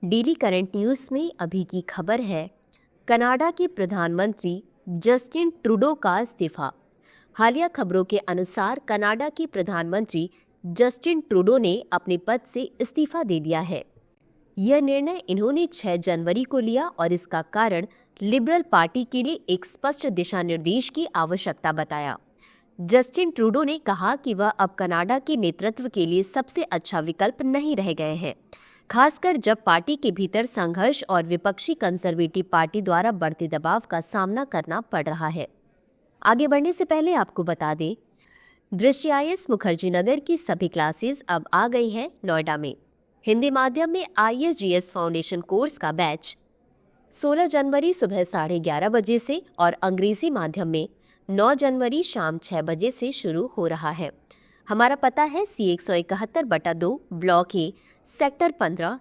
Daily current news में अभी की खबर है, कनाडा के प्रधानमंत्री जस्टिन ट्रूडो का इस्तीफा। हालिया खबरों के अनुसार कनाडा के प्रधानमंत्री जस्टिन ट्रूडो ने अपने पद से इस्तीफा दे दिया है। यह निर्णय इन्होंने 6 जनवरी को लिया और इसका कारण लिबरल पार्टी के लिए एक स्पष्ट दिशा निर्देश की आवश्यकता बताया। जस्टिन ट्रूडो ने कहा कि वह अब कनाडा के नेतृत्व के लिए सबसे अच्छा विकल्प नहीं रह गए हैं, खासकर जब पार्टी के भीतर संघर्ष और विपक्षी कंजर्वेटिव पार्टी द्वारा बढ़ते दबाव का सामना करना पड़ रहा है। आगे बढ़ने से पहले आपको बता दें, दृष्टि IAS मुखर्जी नगर की सभी क्लासेस अब आ गई हैं नोएडा में। हिंदी माध्यम में IASGS फाउंडेशन कोर्स का बैच 16 जनवरी सुबह 11:30 बजे से और अंग्रेजी माध्यम में 9 जनवरी शाम 6 बजे से शुरू हो रहा है। हमारा पता है C171/2 ब्लॉक ए, sector 15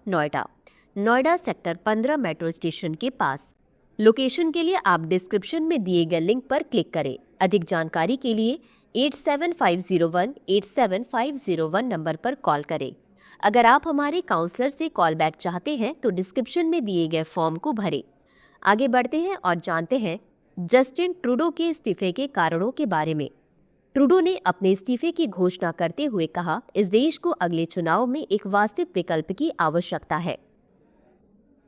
Noida sector 15 metro station के पास। लोकेशन के लिए आप डिस्क्रिप्शन में दिए गए लिंक पर क्लिक करें। अधिक जानकारी के लिए 8750187501 नंबर पर कॉल करें। अगर आप हमारे काउंसलर से कॉल बैक चाहते हैं तो डिस्क्रिप्शन में दिए गए फॉर्म को भरें। आगे बढ़ते हैं और जानते हैं जस्टिन ट्रूडो के इस्तीफे के कारणों के बारे में। ट्रूडो ने अपने इस्तीफे की घोषणा करते हुए कहा, इस देश को अगले चुनाव में एक वास्तविक विकल्प की आवश्यकता है।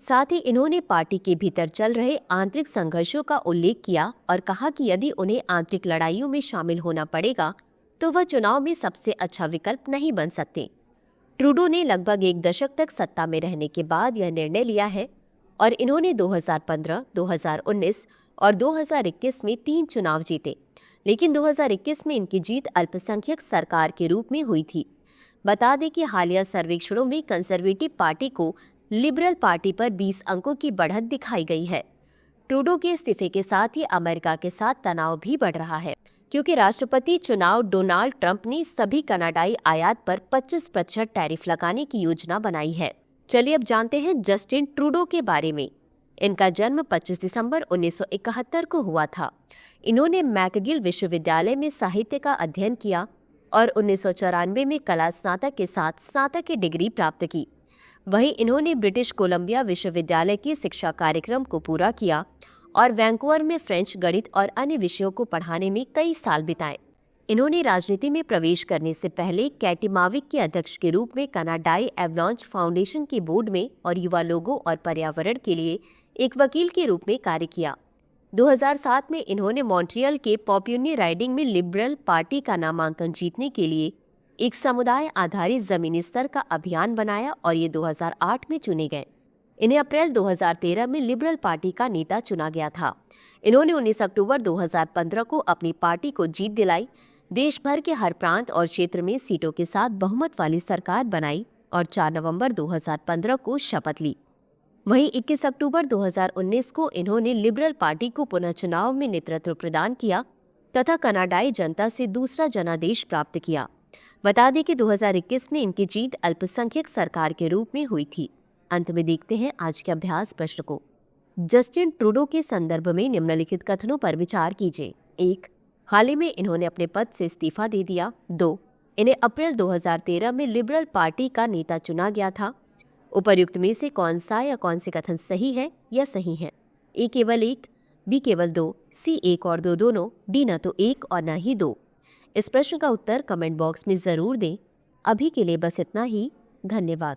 साथ ही इन्होंने पार्टी के भीतर चल रहे आंतरिक संघर्षों का उल्लेख किया और कहा कि यदि उन्हें आंतरिक लड़ाइयों में शामिल होना पड़ेगा तो वह चुनाव में सबसे अच्छा विकल्प नहीं बन सकते। ट्रूडो ने लगभग 1 दशक तक सत्ता में रहने के बाद यह निर्णय लिया है और इन्होंने 2015, 2019 और 2021 में 3 चुनाव जीते, लेकिन 2021 में इनकी जीत अल्पसंख्यक सरकार के रूप में हुई थी। बता दें कि हालिया सर्वेक्षणों में कंजर्वेटिव पार्टी को लिबरल पार्टी पर 20 अंकों की बढ़त दिखाई गई है। ट्रूडो के इस्तीफे के साथ ही अमेरिका के साथ तनाव भी बढ़ रहा है, क्योंकि राष्ट्रपति चुनाव डोनाल्ड ट्रंप ने सभी कनाडाई आयात पर 25% टैरिफ लगाने की योजना बनाई है। चलिए अब जानते हैं जस्टिन ट्रूडो के बारे में। इनका जन्म 25 दिसंबर 1971 को हुआ था। इन्होंने मैकगिल विश्वविद्यालय में साहित्य का अध्ययन किया और 1994 में कला स्नातक के साथ स्नातक की डिग्री प्राप्त की। वहीं इन्होंने ब्रिटिश कोलंबिया विश्वविद्यालय के शिक्षा कार्यक्रम को पूरा किया और वैंकूवर में फ्रेंच, गणित और अन्य विषयों को पढ़ाने में कई साल बिताए। इन्होंने राजनीति में प्रवेश करने से पहले कैटिमाविक के अध्यक्ष के रूप में कनाडाई एवलांच फाउंडेशन के बोर्ड में और युवा लोगों और पर्यावरण के लिए एक वकील के रूप में कार्य किया। 2007 में इन्होंने मॉन्ट्रियल के पॉपुनी राइडिंग में लिबरल पार्टी का नामांकन जीतने के लिए एक समुदाय आधारित जमीनी स्तर का अभियान बनाया और ये 2008 में चुने गए। इन्हें अप्रैल 2013 में लिबरल पार्टी का नेता चुना गया था। इन्होंने 19 अक्टूबर 2015 को अपनी पार्टी को जीत दिलाई, देश भर के हर प्रांत और क्षेत्र में सीटों के साथ बहुमत वाली सरकार बनाई और 4 नवंबर 2015 को शपथ ली। वहीं 21 अक्टूबर 2019 को इन्होंने लिबरल पार्टी को पुनः चुनाव में नेतृत्व प्रदान किया तथा कनाडाई जनता से दूसरा जनादेश प्राप्त किया। बता दें कि 2021 में इनकी जीत अल्पसंख्यक सरकार के रूप में हुई थी। अंत में देखते हैं आज के अभ्यास प्रश्न को। जस्टिन ट्रूडो के संदर्भ में निम्नलिखित कथनों पर विचार कीजिए। 1. हाल ही में इन्होंने अपने पद से इस्तीफा दे दिया। 2. इन्हें अप्रैल 2013 में लिबरल पार्टी का नेता चुना गया था। उपर्युक्त में से कौन सा या कौन से कथन सही है या सही है? A केवल 1, B केवल 2, C 1 और 2 दोनों, D न तो 1 और न ही 2। इस प्रश्न का उत्तर कमेंट बॉक्स में जरूर दें। अभी के लिए बस इतना ही। धन्यवाद।